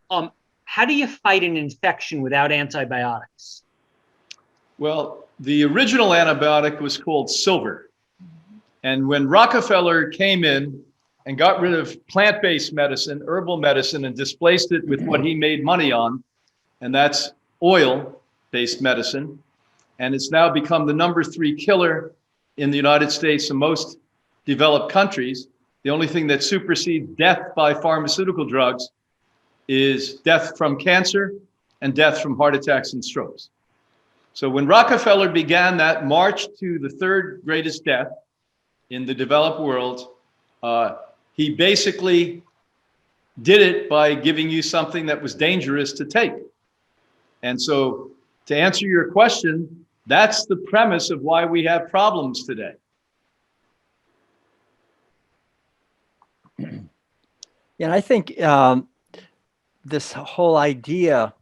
Um, how do you fight an infection without antibiotics? Well, the original antibiotic was called silver. And when Rockefeller came in and got rid of plant-based medicine, herbal medicine, and displaced it with what he made money on, and that's oil-based medicine, and it's now become the #3 killer in the United States and most developed countries. The only thing that supersedes death by pharmaceutical drugs is death from cancer and death from heart attacks and strokes. So when Rockefeller began that march to the third greatest death in the developed world, he basically did it by giving you something that was dangerous to take. And so to answer your question, that's the premise of why we have problems today. Yeah, and I think this whole idea,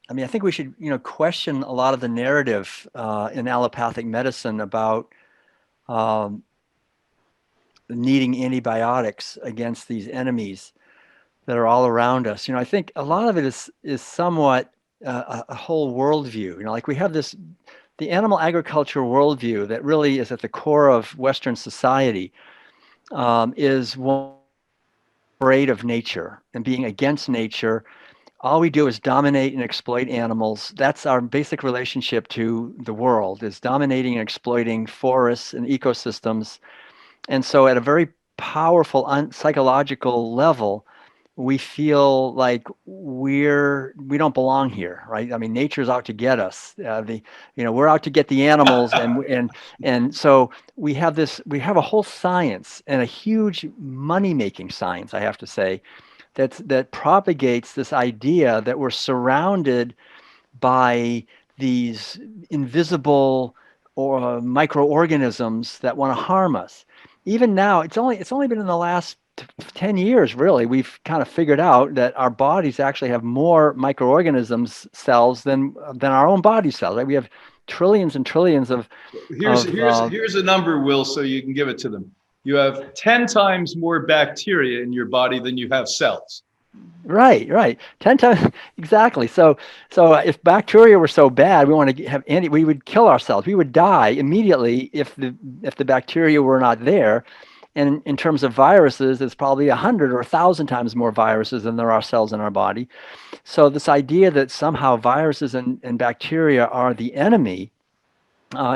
I mean, I think we should, question a lot of the narrative in allopathic medicine about needing antibiotics against these enemies that are all around us. I think a lot of it is somewhat a whole worldview. Like we have the animal agriculture worldview that really is at the core of Western society, is one afraid of nature and being against nature. All we do is dominate and exploit animals. That's our basic relationship to the world, is dominating and exploiting forests and ecosystems. And so at a very powerful psychological level, we feel like we don't belong here, right? I mean, nature's out to get us. We're out to get the animals, and so we have a whole science, and a huge money-making science, I have to say, that propagates this idea that we're surrounded by these invisible or microorganisms that want to harm us. Even now, it's only been in the last 10 years, really, we've kind of figured out that our bodies actually have more microorganisms cells than our own body cells. Right? We have trillions and trillions of. Here's a number, Will, so you can give it to them. You have 10 times more bacteria in your body than you have cells. Right. 10 times exactly. So if bacteria were so bad, we would kill ourselves. We would die immediately if the bacteria were not there. And in terms of viruses, it's probably 100 or 1,000 times more viruses than there are cells in our body. So this idea that somehow viruses and bacteria are the enemy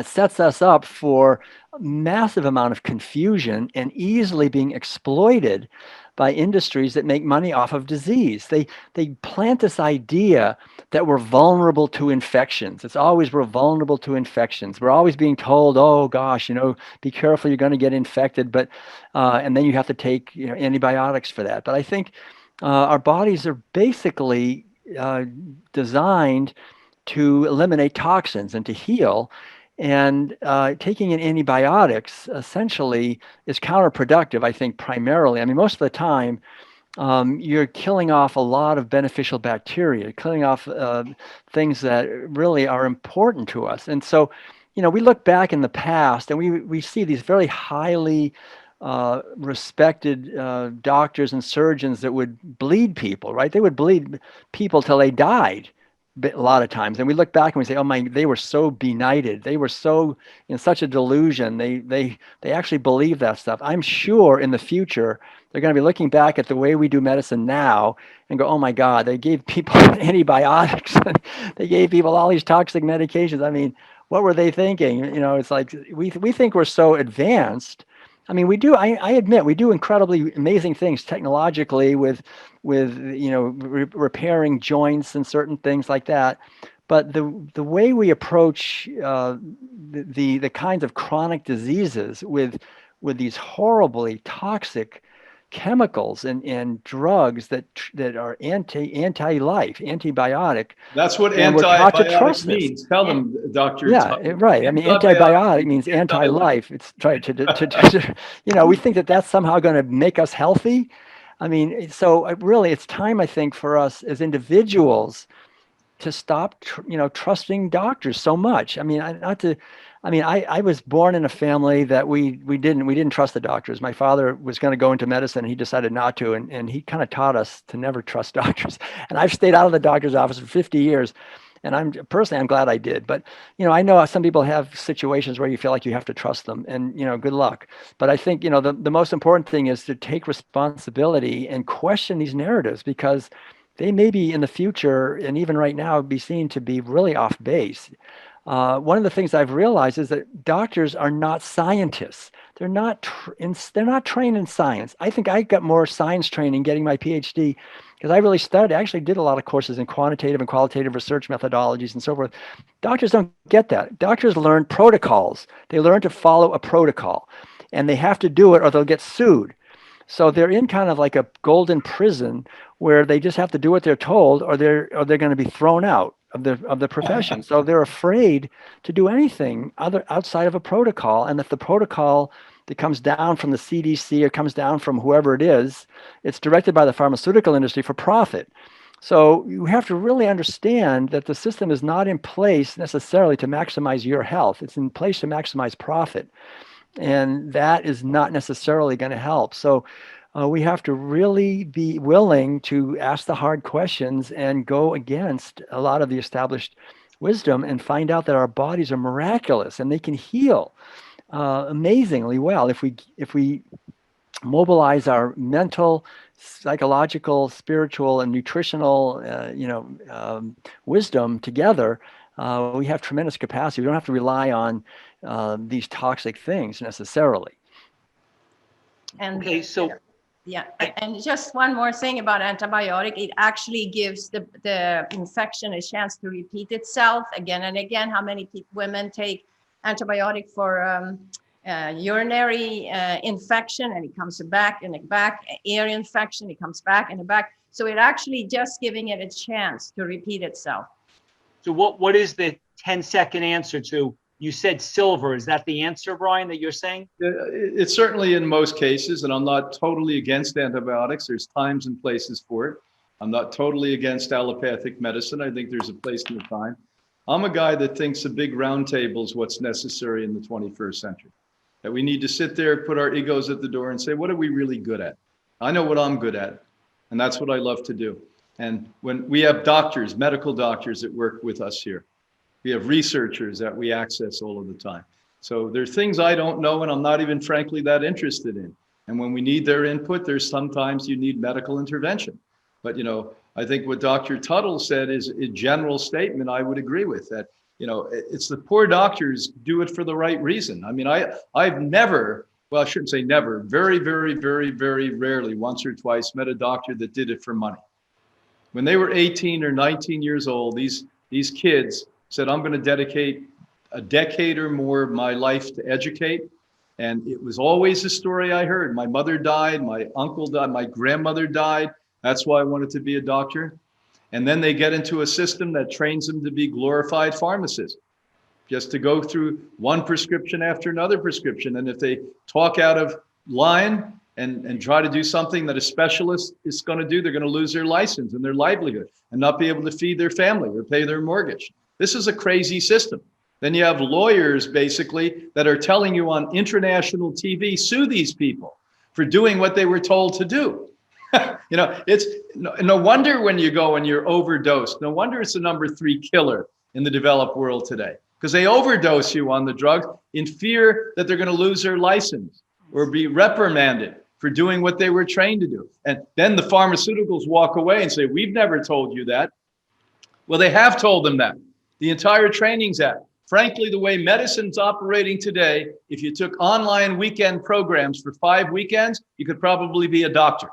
sets us up for a massive amount of confusion and easily being exploited by industries that make money off of disease. They plant this idea that we're vulnerable to infections. It's always we're vulnerable to infections. We're always being told, oh gosh, be careful, you're going to get infected, but and then you have to take antibiotics for that. But I think our bodies are basically designed to eliminate toxins and to heal. And taking in antibiotics essentially is counterproductive, I think, primarily. I mean, most of the time, you're killing off a lot of beneficial bacteria, killing off things that really are important to us. And so, we look back in the past and we see these very highly respected doctors and surgeons that would bleed people, right? They would bleed people till they died. A lot of times, and we look back and we say, "Oh my, they were so benighted. They were so in such a delusion. They actually believe that stuff." I'm sure in the future they're going to be looking back at the way we do medicine now and go, "Oh my God, they gave people antibiotics. They gave people all these toxic medications. I mean, what were they thinking?" It's like we think we're so advanced. I mean, we do. I admit we do incredibly amazing things technologically with repairing joints and certain things like that. But the way we approach the kinds of chronic diseases with these horribly toxic chemicals and drugs that are anti-life, antibiotic. That's what and we're taught to antibiotics trust means. this. Tell them, Dr. Yeah, Tuttle. right. I mean, antibiotic means anti-life. It's trying to we think that that's somehow going to make us healthy. I mean, so really, it's time, I think, for us as individuals to stop, trusting doctors so much. I mean, I mean, I was born in a family that we didn't trust the doctors. My father was going to go into medicine. He decided not to, and he kind of taught us to never trust doctors. And I've stayed out of the doctor's office for 50 years. And I'm glad I did. But, I know some people have situations where you feel like you have to trust them, and, good luck. But I think, the most important thing is to take responsibility and question these narratives, because they may be in the future and even right now be seen to be really off base. One of the things I've realized is that doctors are not scientists. They're not they're not trained in science. I think I got more science training getting my Ph.D. because I actually did a lot of courses in quantitative and qualitative research methodologies and so forth. Doctors don't get that. Doctors learn protocols. They learn to follow a protocol, and they have to do it or they'll get sued. So they're in kind of like a golden prison where they just have to do what they're told, or they're going to be thrown out of the profession. So they're afraid to do anything outside of a protocol. And if the protocol that comes down from the CDC or comes down from whoever it is, it's directed by the pharmaceutical industry for profit. So you have to really understand that the system is not in place necessarily to maximize your health. It's in place to maximize profit. And that is not necessarily going to help. So we have to really be willing to ask the hard questions and go against a lot of the established wisdom and find out that our bodies are miraculous and they can heal amazingly well if we mobilize our mental, psychological, spiritual, and nutritional wisdom together. We have tremendous capacity. We don't have to rely on these toxic things necessarily. And Okay, so yeah, and just one more thing about antibiotic, it actually gives the infection a chance to repeat itself again and again. How many women take antibiotic for urinary infection, and it comes back and back, ear infection, it comes back and back. So it actually just giving it a chance to repeat itself. So what is the 10-second answer to, you said silver, is that the answer, Brian, that you're saying? It's certainly in most cases, and I'm not totally against antibiotics. There's times and places for it. I'm not totally against allopathic medicine. I think there's a place and a time. I'm a guy that thinks a big round table is what's necessary in the 21st century. That we need to sit there, put our egos at the door and say, what are we really good at? I know what I'm good at, and that's what I love to do. And when we have doctors, medical doctors that work with us here, we have researchers that we access all of the time. So there's things I don't know and I'm not even frankly that interested in. And when we need their input, there's sometimes you need medical intervention. But, I think what Dr. Tuttle said is a general statement I would agree with, that, it's the poor doctors do it for the right reason. I mean, I've never, well, I shouldn't say never, very, very, very, very rarely, once or twice, met a doctor that did it for money. When they were 18 or 19 years old, these kids said, I'm going to dedicate a decade or more of my life to educate. And it was always a story I heard. My mother died, my uncle died, my grandmother died. That's why I wanted to be a doctor. And then they get into a system that trains them to be glorified pharmacists, just to go through one prescription after another prescription. And if they talk out of line and try to do something that a specialist is going to do, they're going to lose their license and their livelihood and not be able to feed their family or pay their mortgage. This is a crazy system. Then you have lawyers basically that are telling you on international TV, sue these people for doing what they were told to do. It's no wonder when you go and you're overdosed. No wonder it's the number 3 killer in the developed world today, because they overdose you on the drugs in fear that they're going to lose their license or be reprimanded for doing what they were trained to do. And then the pharmaceuticals walk away and say, we've never told you that. Well, they have told them that. The entire training's act. Frankly, the way medicine's operating today, if you took online weekend programs for 5 weekends, you could probably be a doctor.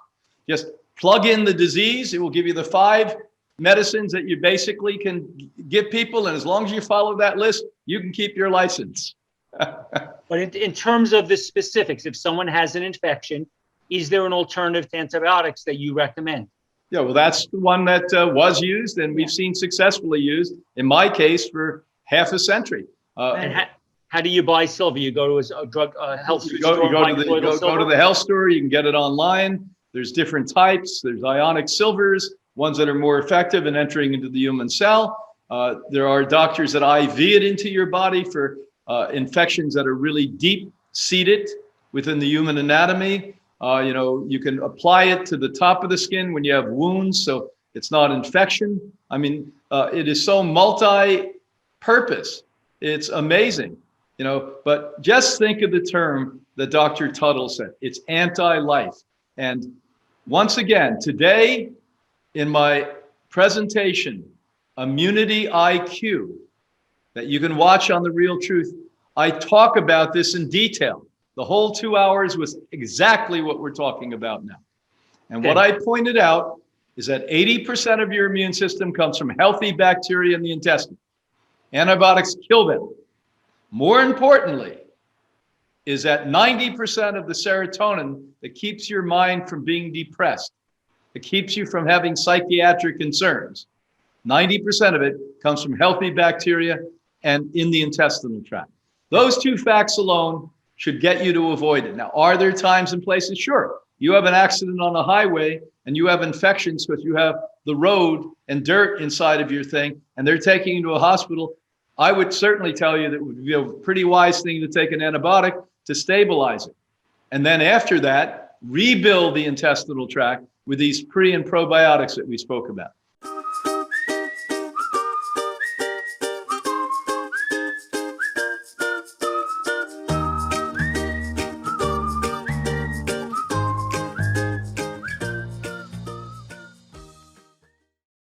Just plug in the disease. It will give you the 5 medicines that you basically can give people. And as long as you follow that list, you can keep your license. But in terms of the specifics, if someone has an infection, is there an alternative to antibiotics that you recommend? Yeah, well, that's the one that was used and we've seen successfully used, in my case, for half a century. And how do you buy silver? You go to a drug health store. You go to the health store. You can get it online. There's different types. There's ionic silvers, ones that are more effective in entering into the human cell. There are doctors that IV it into your body for infections that are really deep seated within the human anatomy. You can apply it to the top of the skin when you have wounds, so it's not infection. I mean, it is so multi-purpose. It's amazing, but just think of the term that Dr. Tuttle said. It's anti-life. And once again, today in my presentation, Immunity IQ, that you can watch on The Real Truth, I talk about this in detail. The whole 2 hours was exactly what we're talking about now. And what I pointed out is that 80% of your immune system comes from healthy bacteria in the intestine. Antibiotics kill them. More importantly, is that 90% of the serotonin that keeps your mind from being depressed, that keeps you from having psychiatric concerns, 90% of it comes from healthy bacteria and in the intestinal tract. Those two facts alone should get you to avoid it. Now, are there times and places? Sure. You have an accident on the highway and you have infections because you have the road and dirt inside of your thing, and they're taking you to a hospital. I would certainly tell you that it would be a pretty wise thing to take an antibiotic to stabilize it. And then after that, rebuild the intestinal tract with these pre and probiotics that we spoke about.